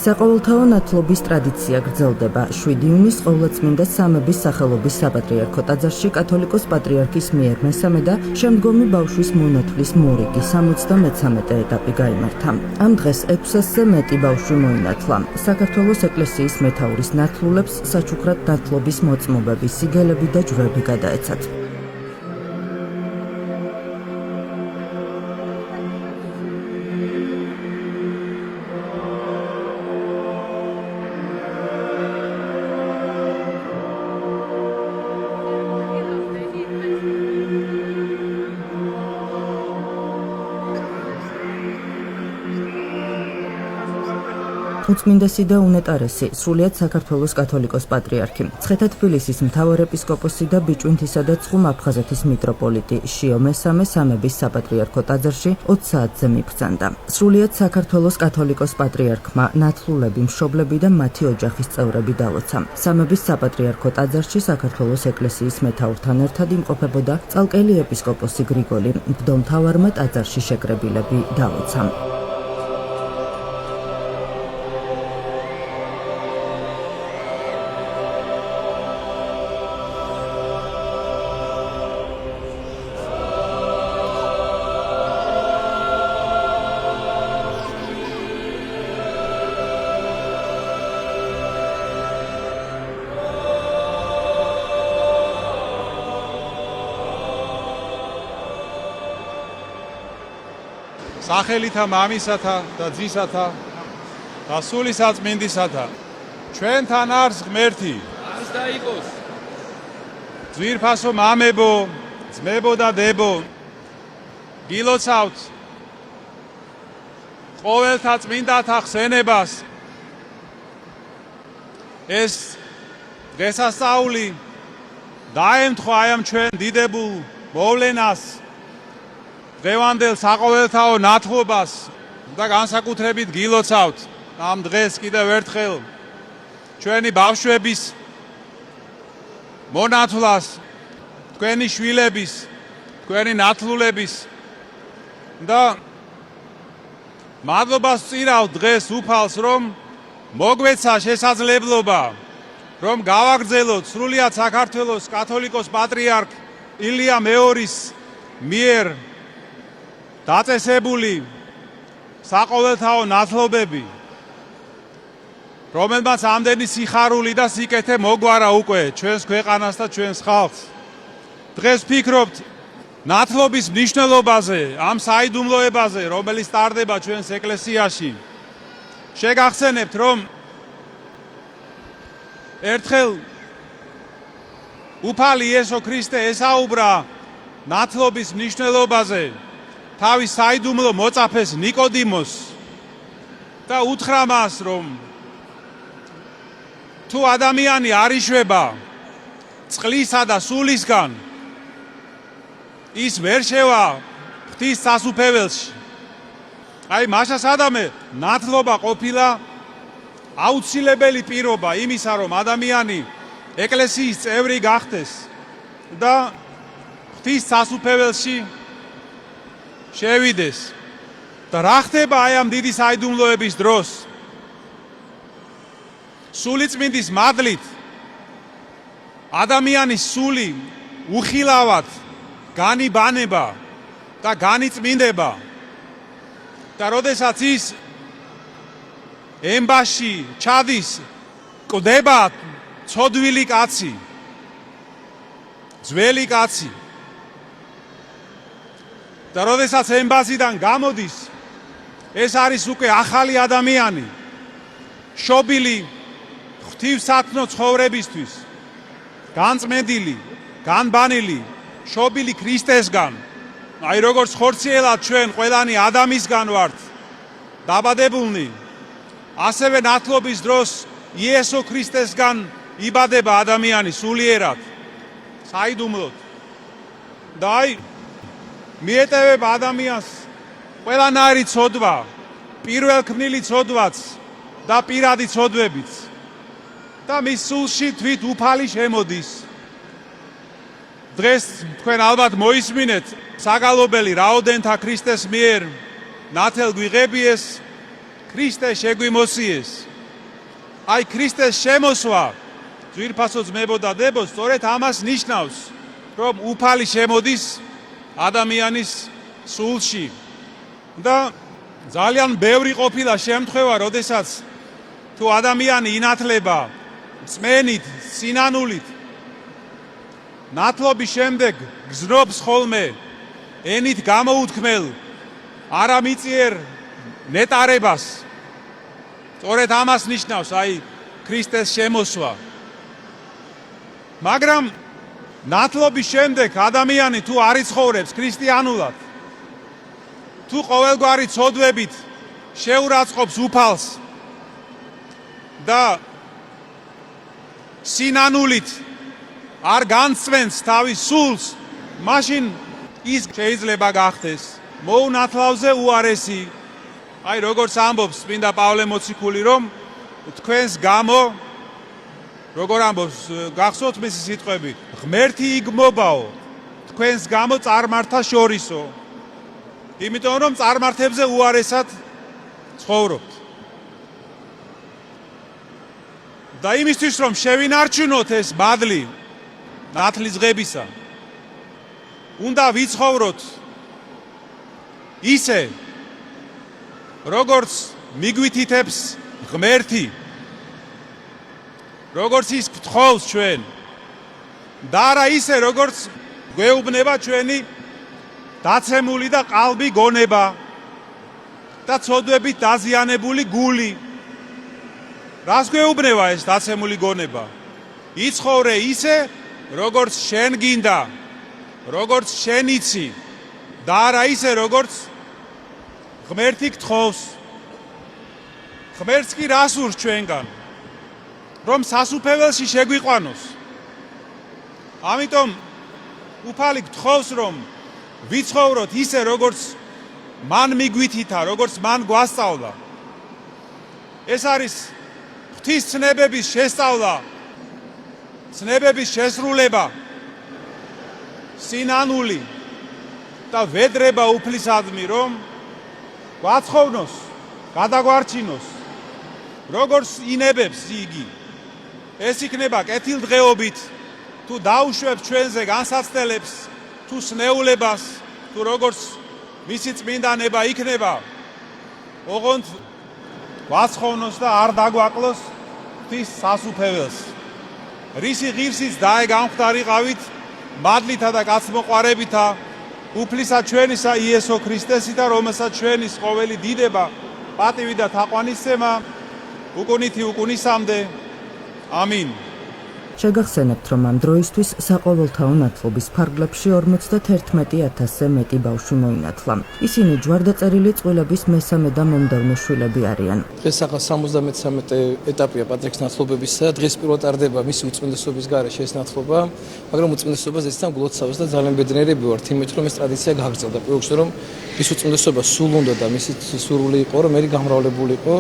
საყოველთაო ნათლობის ტრადიცია გრძელდება 7 იუნის ყოვლადწმინდა სამების სახელობის საპატრიარქო ტაძარში კათოლიკოს პატრიარქის მიერ მესამე და შემდგომი ბავშვის მონათვლის მორიგი 73 ეტაპი გაიმართა. ამ დღეს 600-ზე მეტი ბავშვი მოინათლა. საქართველოს ეკლესიის მეთაურის ნათლულებს საჩუქრად ნათლობის მოწმობები, სიგელები და ჯვრები გადაეცათ. უწმინდესი და უნეტარესი, სრულიად საქართველოს კათოლიკოს პატრიარქი, მცხეთა თბილისის მთავარეპისკოპოსი და ბიჭვინთისა და ცხუმ-აფხაზეთის მიტროპოლიტი შიო მესამე სამების საპატრიარქო ტაძარში 20 საათზე მიბრძანდა. სრულიად საქართველოს კათოლიკოს პატრიარქმა ნათლულები, მშობლები და მათი ოჯახის წევრები დალოცა. სამების საპატრიარქო ტაძარში საქართველოს ეკლესიის მეთაურთან ერთად იმყოფებოდა წალკელი ეპისკოპოსი გრიგოლი, მღვდელმთავარმა ტაძარში შეკრებილები დალოცა. სახელითა მამისათა და ძისათა და სული საწმინდისათა ჩვენთან არის ღმერთი არის და იყოს ძვირფასო მამებო ძმებო და დებო გილოცავთ ყოველთა წმინდათა ხსენებას ეს დღესასწაული დაემთხვა აი ამ ჩვენ დიდებულ მოვლენას დღევანდელ საყოველთაო ნათლობას და განსაკუთრებით გილოცავთ ამ დღეს კიდევ ერთხელ ჩვენი ბავშვების მონათვლას, თქვენი შვილების, თქვენი ნათლულების და მადლობას ვწირავთ დღეს უფალს, რომ მოგვეცა შესაძლებლობა, რომ გავაგრძელოთ სრულიად საქართველოს კათოლიკოს პატრიარქ ილია მეორის მიერ დაწესებული საყოველთაო ნათლობები, რომელმაც ამდენი სიხარული და სიკეთე მოგვარა უკვე ჩვენს ქვეყანას და ჩვენს ხალხს. დღეს ვფიქრობთ ნათლობის მნიშვნელობაზე, ამ საიდუმლოებაზე, რომელიც ტარდება ჩვენს ეკლესიაში. შეგახსენებთ, რომ ერთხელ უფალი იესო ქრისტე ესაუბრა ნათლობის მნიშვნელობაზე თავის საიდუმლო მოწაფეს ნიკოდიმოს და უთხრა მას, რომ თუ ადამიანი არ იშვება წყლისა და სულისგან, ის ვერ შევა ღვთის სასუფეველში. აი მაშა სადამე ნათლობა ყოფილა აუცილებელი პირობა იმისა, რომ ადამიანი ეკლესიის წევრი გახდეს და ღვთის სასუფეველში შევიდეს. და რა ხდება აი ამ დიდი საიდუმლოების დროს? სულიწმინდის მადლით ადამიანის სული უხილავად განიბანება და განიწმინდება. და როდესაც ის ემბაში ჩადის, კვდება ცოდვილი კაცი, ძველი კაცი. და როდესაც ემბაზიდან გამოდის, ეს არის უკვე ახალი ადამიანი, შობილი ღვთივსათნო ცხოვრებისთვის, განწმენდილი, განბანილი, შობილი ქრისტესგან. აი როგორც ხორციელად ჩვენ ყველანი ადამიანისგან ვართ დაბადებულნი, ასევე ნათლობის დროს იესო ქრისტესგან იბადება ადამიანი სულიერად, საიდუმლოდ. და აი მიეტევება ადამიანს ყველანაირი ცოდვა, პირველქმნილი ცოდვაც და პირადი ცოდვებიც. და მის სულში თვით უფალი შემოდის. დღეს თქვენ ალბათ მოისმინეთ საგალობელი რაოდენთა ქრისტეს მიერ ნათელ გვიღებიეს, ქრისტე შეგვიმოსიეს. აი ქრისტეს შემოსვა ძვირფასო ძმებო და დებო სწორედ ამას ნიშნავს, რომ უფალი შემოდის ადამიანის სულში და ძალიან ბევრი ყოფილა შემთხვევა, როდესაც თუ ადამიანი ინათლება წმენით, სინანულით, ნათლობის შემდეგ გზნობს ხოლმე ენით გამოუთქმელ არამიწიერ ნეტარებას. სწორედ ამას ნიშნავს აი ქრისტეს შემოსვა. მაგრამ ნათლობის შემდეგ ადამიანი თუ არ იცხოვრებს ქრისტიანულად, თუ ყოველგვარი ცოდვებით შეურაცხყოფს უფალს და სინანულით არ განცვენს თავის სულს, მაშინ ის შეიძლება გახდეს მოუნათლავზე უარესი. აი როგორც ამბობს წმინდა პავლე მოციქული, რომ თქვენს გამო, როგორ ამბობს, გახსოვთ მისი სიტყვები, ღმერთი იგმობაო თქვენს გამო წარმართა შორისო. იმიტომ რომ წარმართებზე უარესად ცხოვრობთ. და იმისთვის რომ შევინარჩუნოთ ეს მადლი ნათლის ღებისა, უნდა ვიცხოვროთ ისე, როგორც მიგვითითებს ღმერთი, როგორც ის გთხოვს ჩვენ, და არა ისე, როგორც გვეუბნება ჩვენი დაცემული და ყალბი გონება და ცოდვებით დაზიანებული გული. რას გვეუბნება ეს დაცემული გონება? იცხოვრე ისე, როგორც შენ გინდა, როგორც შენ იცი და არა ისე, როგორც ღმერთი გთხოვს. ღმერთს კი რას ურს ჩვენგან? რომ სასუფეველში შეგვიყვანოს. ამიტომ უფალი გთხოვს, რომ ვიცხოვროთ ისე, როგორც მან მიგვითითა, როგორც მან გვასწავლა. ეს არის ღვთის ცნებების შესწავლა, ცნებების შესრულება, სინანული და ვედრება უფლისადმი, რომ გვაცხოვნოს, გადაგვარჩინოს, როგორც ინებებს იგი. ეს იქნება კეთილდღეობით, თუ დაუშვებს ჩვენზე განსაცდელებს, თუ სნეულებას, თუ როგორც მისი წმინდანება იქნება, ოღონდ გვაცხოვნოს და არ დაგვაკლოს ღვთის სასუფეველს. რისი ღირსიც დაეგამხდარიყავით მადლითა და კაცმოყვარევითა უფლისა ჩვენისა იესო ქრისტესითა, რომელსაც ჩვენის ყოველი დიდება, პატივი და თაყვანისცემა უკუნითი უკუნისამდე. ამინ. შეგახსენებთ, რომ ამ დროისთვის საყოველთაო ნათლობის ფარგლებში 51,000-ზე მეტი ბავშვი მოინათლა. ისინი ჯვარდაწერილი წყვილების მესამე და მომდევნო შვილები არიან. დღეს ახლა 73 ეტაპია პატრიარქის ნათლობებისა. დღეს პირველად ტარდება მისი უწმინდესობის გარეშე ეს ნათლობა, მაგრამ უწმინდესობას ესთან გულოცავს და ძალიან ბედნიერები ვართ იმით, რომ ეს ტრადიცია გაგრძელდა. პირველ რიგში, რომ ის უწმინდესობა სულ უნდა და მისი სურვილი იყო, რომ ერი გამრავლებულიყო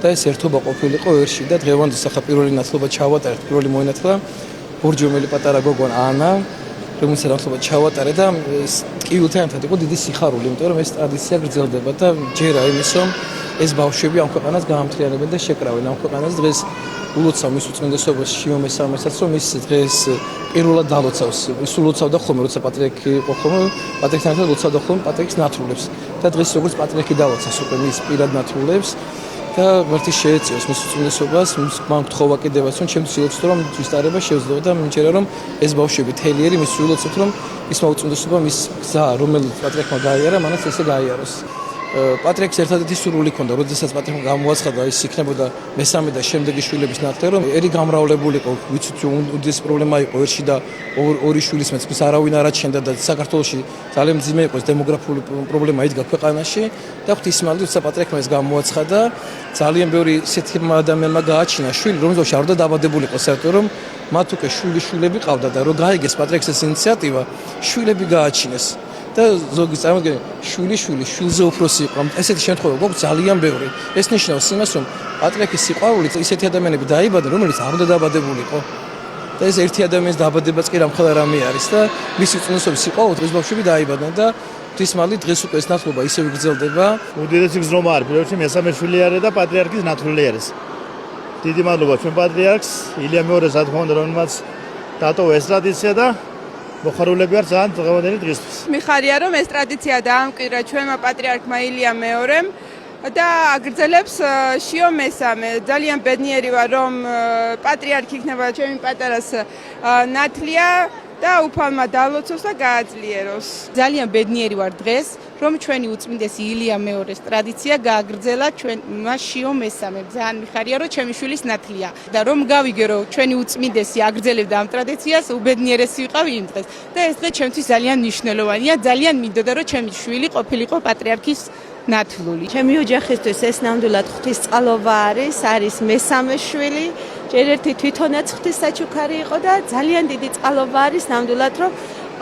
და ეს ერთობა ყოფილიყო ერში და დღევანდელ ახლა პირველი ნათლობა ჩავატარეთ, პირველი მოინათლა ბორჯომელი პატარა გოგონა ანა, რომელსაც ნათლობა ჩავატარე და ტკივილთან ერთად იყო დიდი სიხარული, იმიტომ რომ ეს ტრადიცია გრძელდება და ჯერა იმის, რომ ეს ბავშვები ამ ქვეყანას გაამთლიანებენ და შეკრავენ ამ ქვეყანას. დღეს ულოცავ მის უწმინდესობას შიო მესამესაც, რომ ის დღეს პირველად დალოცავს. ის ულოცავდა ხოლმე, როცა პატრიარქი იყო ხოლმე, პატრიარქთან ერთად ულოცავდა ხოლმე პატრიარქის ნათლულებს და დღეს როგორც პატრიარქი დალოცავს უკვე მის პირად ნათლულებს და ღმერთი შეეწიოს მის უწმინდესობას, მან გთხოვა კიდევაც, რომ ჩემთვის ილოცოთ, რომ მის დარება შეეძლო და მინჩერა, რომ ეს ბავშვები თელიერი მის ულოცოთ, რომ მისმა უწმინდესობა მის გზა, რომელიც პატრიარქმა გაიარა, მანაც ესე გაიაროს. პატრიარქს ერთადერთი სურვილი ჰქონდა, როდესაც პატრიარქმა გამოაცხადა ის იქნებოდა მესამე და შემდეგი შვილების ნათლია, რომ ერი გამრავლებულიყო, ვიცით რომ უდიდესი პრობლემა იყო ერში და ორი შვილის მეც არავინ არ აჩენდა და საქართველოში ძალიან მძიმე იყო დემოგრაფიული პრობლემა იდგა ქვეყანაში და ღვთისმადლი როცა პატრიარქმა ეს გამოაცხადა, ძალიან ბევრი ისეთი ადამიანმა გააჩინა შვილი, რომელსაც არ უნდა დაბადებულიყო საერთოდ, რომ მათ უკვე შვილები ყავდა და რომ გაიგეს პატრიარქს ეს ინიციატივა, შვილები გააჩინეს. და ზოგი წარმოგიდგენთ შვილზე უფროსი იყო. ესეთი შემთხვევა გვაქვს ძალიან ბევრი. ეს ნიშნავს იმას, რომ პატრიარქის სიყვარული ისეთი ადამიანები დაიბადნენ, რომელიც არ უნდა დაბადებულიყო. და ეს ერთი ადამიანის დაბადებაც კი რამხელა რამე არის და მისი უწმინდესობის სიყვარულით ეს ბავშვები დაიბადნენ და ღვთისმადლით დღეს უკვე ეს ნათლობა ისევ გრძელდება. უდიდესი გზნობა არის, პირველში მესამე შვილი არის და პატრიარქის ნათლული არის. დიდი მადლობა ჩვენ პატრიარქს ილია მეორეს რა თქმა უნდა რომელმაც დატოვა ეს ტრადიცია და მოხარულები ვართ ძალიან დღევანდელი დღისთვის. მიხარია რომ ეს ტრადიცია დაამკვიდრა ჩვენმა პატრიარქმა ილია მეორემ და აგრძელებს შიო მესამე. ძალიან ბედნიერი ვარ რომ პატრიარქი იქნება ჩემი პატარას ნათლია და უფალმა დალოცოს და გააძლიეროს. ძალიან ბედნიერი ვარ დღეს, რომ ჩვენი უწმინდესი ილია მეორეს ტრადიცია გააგრძელა ჩვენმა შიო მესამემ. ძალიან მიხარია, რომ ჩემი შვილის ნათლია და რომ გავიგე, რომ ჩვენი უწმინდესი აგრძელებდა ამ ტრადიციას, უბედნიერესი ვიყავი იმ დღეს. და ეს დღე ჩემთვის ძალიან მნიშვნელოვანია, ძალიან მინდოდა, რომ ჩემი შვილი ყოფილიყო პატრიარქის ნათლული. ჩემი ოჯახისთვის ეს ნამდვილად ღვთისწყალობა არის მესამე შვილი. ჯერ ერთი თვითონაც ღვთისაჩუქარი იყო და ძალიან დიდი წყალობა არის ნამდვილად რომ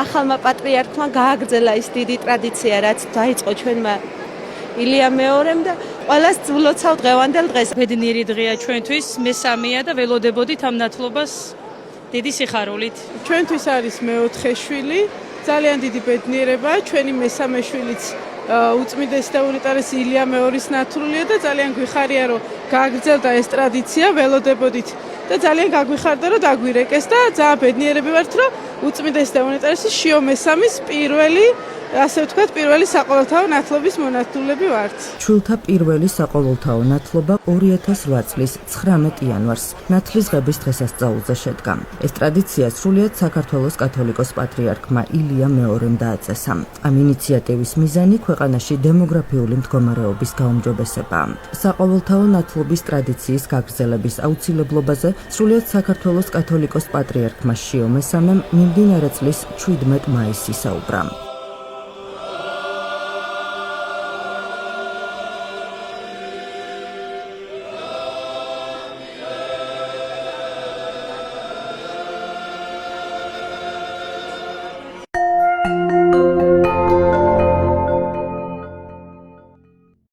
ახალმა პატრიარქმა გააგრძელა ის დიდი ტრადიცია რაც დაიწყო ჩვენმა ილია მეორემ და ყველას ვლოცავ დღევანდელ დღეს. ბედნიერი დღეა ჩვენთვის, მესამეა და ველოდებოდით ამ ნათლობას დიდი სიხარულით. ჩვენთვის არის მეოთხე შვილი, ძალიან დიდი ბედნიერება, ჩვენი მესამე შვილიც უწმინდესი და უნეტარესი ილია მეორის ნათლულია და ძალიან გვიხარია რომ გააგრძელდა ეს ტრადიცია, ველოდებოდით და ძალიან გაგვიხარდა რომ დაგვირეკეს და ძალიან ბედნიერები ვართ რომ უწმინდესი და უნეტარესი შიო მესამის პირველი ასე ვთქვათ, პირველი საყოველთაო ნათლობის მონათლულები ვართ. ჩვილთა პირველი საყოველთაო ნათლობა 2008 წლის 19 იანვარს ნათლის ღების დღესასწაულზე შედგა. ეს ტრადიცია სრულიად საქართველოს კათოლიკოს პატრიარქმა ილია მეორემ დააწესა. ამ ინიციატივის მიზანი ქვეყანაში დემოგრაფიული მდგომარეობის გაუმჯობესებაა. საყოველთაო ნათლობის ტრადიციის გაგრძელების აუცილებლობაზე სრულიად საქართველოს კათოლიკოს პატრიარქმა შიო მესამემ მიმდინარე წლის 17 მაისს ისაუბრა.